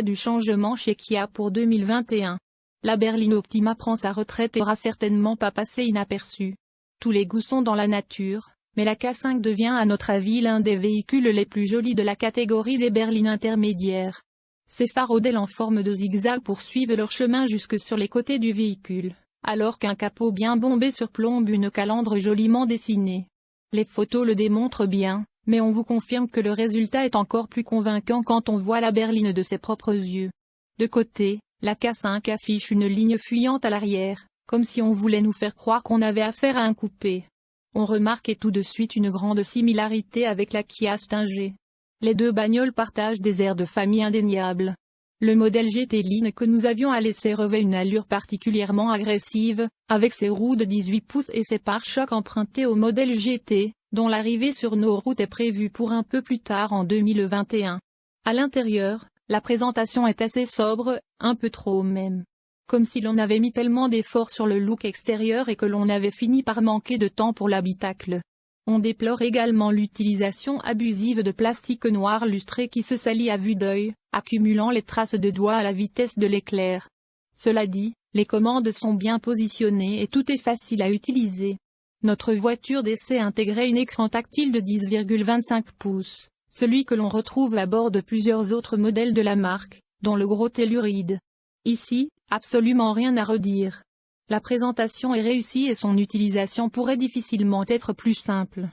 a du changement chez Kia pour 2021. La berline Optima prend sa retraite et aura certainement pas passé inaperçue. Tous les goûts sont dans la nature, mais la K5 devient à notre avis l'un des véhicules les plus jolis de la catégorie des berlines intermédiaires. Ses phares en forme de zigzag poursuivent leur chemin jusque sur les côtés du véhicule, alors qu'un capot bien bombé surplombe une calandre joliment dessinée. Les photos le démontrent bien, mais on vous confirme que le résultat est encore plus convaincant quand on voit la berline de ses propres yeux. De côté, la K5 affiche une ligne fuyante à l'arrière, comme si on voulait nous faire croire qu'on avait affaire à un coupé. On remarque tout de suite une grande similarité avec la Kia Stinger. Les deux bagnoles partagent des airs de famille indéniables. Le modèle GT Line que nous avions à laisser revêt une allure particulièrement agressive, avec ses roues de 18 pouces et ses pare-chocs empruntés au modèle GT, dont l'arrivée sur nos routes est prévue pour un peu plus tard en 2021. À l'intérieur, la présentation est assez sobre, un peu trop même. Comme si l'on avait mis tellement d'efforts sur le look extérieur et que l'on avait fini par manquer de temps pour l'habitacle. On déplore également l'utilisation abusive de plastique noir lustré qui se salit à vue d'œil, accumulant les traces de doigts à la vitesse de l'éclair. Cela dit, les commandes sont bien positionnées et tout est facile à utiliser. Notre voiture d'essai intégrait un écran tactile de 10,25 pouces, celui que l'on retrouve à bord de plusieurs autres modèles de la marque, dont le gros telluride. Ici, absolument rien à redire. La présentation est réussie et son utilisation pourrait difficilement être plus simple.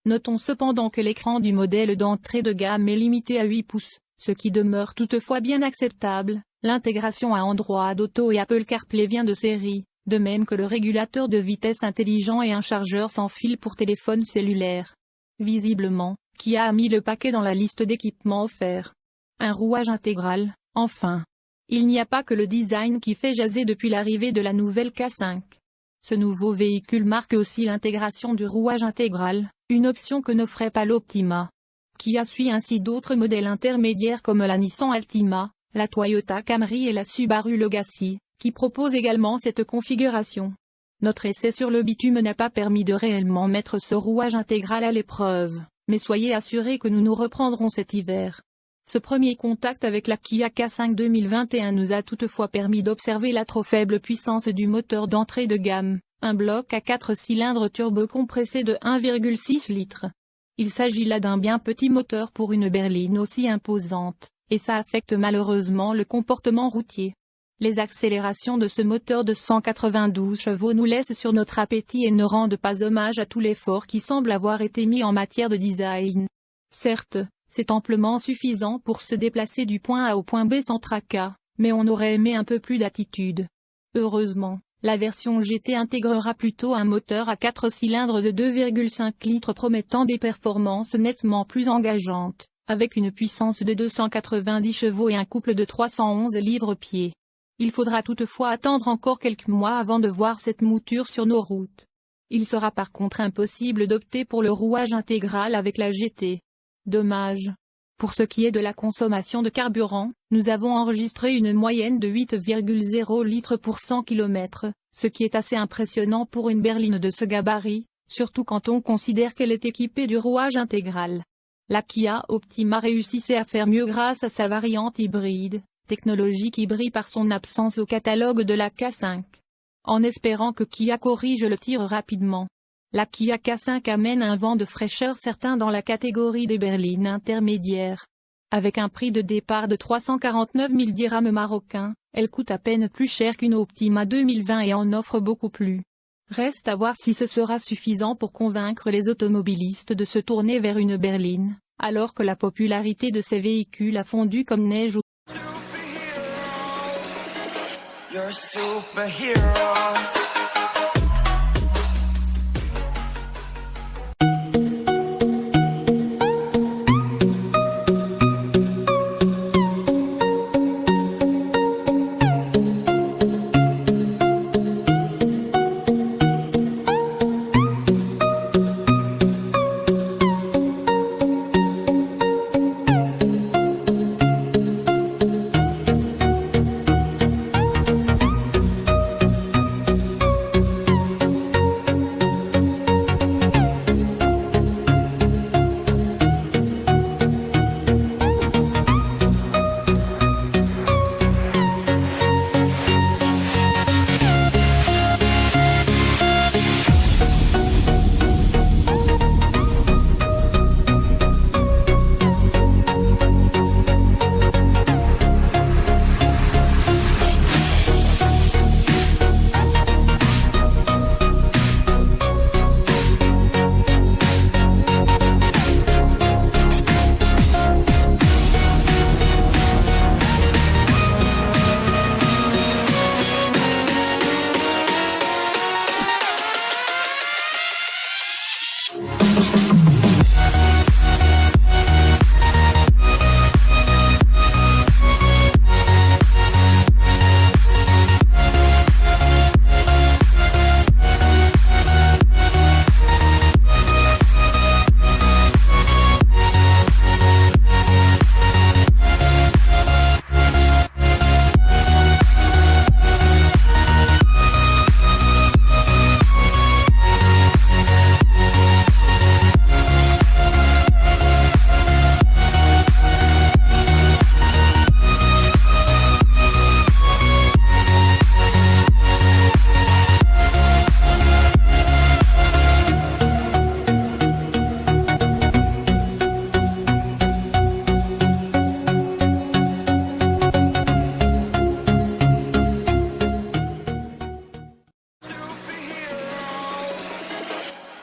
Notons cependant que l'écran du modèle d'entrée de gamme est limité à 8 pouces, ce qui demeure toutefois bien acceptable. L'intégration à Android Auto et Apple CarPlay vient de série, de même que le régulateur de vitesse intelligent et un chargeur sans fil pour téléphone cellulaire. Visiblement, Kia a mis le paquet dans la liste d'équipements offerts. Un rouage intégral, enfin. Il n'y a pas que le design qui fait jaser depuis l'arrivée de la nouvelle K5. Ce nouveau véhicule marque aussi l'intégration du rouage intégral, une option que n'offrait pas l'Optima. Kia suit ainsi d'autres modèles intermédiaires comme la Nissan Altima, la Toyota Camry et la Subaru Legacy, qui proposent également cette configuration. Notre essai sur le bitume n'a pas permis de réellement mettre ce rouage intégral à l'épreuve, mais soyez assurés que nous nous reprendrons cet hiver. Ce premier contact avec la Kia K5 2021 nous a toutefois permis d'observer la trop faible puissance du moteur d'entrée de gamme, un bloc à 4 cylindres turbo-compressé de 1,6 litres. Il s'agit là d'un bien petit moteur pour une berline aussi imposante, et ça affecte malheureusement le comportement routier. Les accélérations de ce moteur de 192 chevaux nous laissent sur notre appétit et ne rendent pas hommage à tout l'effort qui semble avoir été mis en matière de design. Certes, c'est amplement suffisant pour se déplacer du point A au point B sans tracas, mais on aurait aimé un peu plus d'attitude. Heureusement, la version GT intégrera plutôt un moteur à 4 cylindres de 2,5 litres promettant des performances nettement plus engageantes, avec une puissance de 290 chevaux et un couple de 311 livres-pieds. Il faudra toutefois attendre encore quelques mois avant de voir cette mouture sur nos routes. Il sera par contre impossible d'opter pour le rouage intégral avec la GT. Dommage. Pour ce qui est de la consommation de carburant, nous avons enregistré une moyenne de 8,0 litres pour 100 km, ce qui est assez impressionnant pour une berline de ce gabarit, surtout quand on considère qu'elle est équipée du rouage intégral. La Kia Optima réussissait à faire mieux grâce à sa variante hybride, technologie qui brille par son absence au catalogue de la K5. En espérant que Kia corrige le tir rapidement. La Kia K5 amène un vent de fraîcheur certain dans la catégorie des berlines intermédiaires. Avec un prix de départ de 349 000 dirhams marocains, elle coûte à peine plus cher qu'une Optima 2020 et en offre beaucoup plus. Reste à voir si ce sera suffisant pour convaincre les automobilistes de se tourner vers une berline, alors que la popularité de ces véhicules a fondu comme neige au You're a superhero.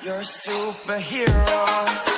You're a superhero.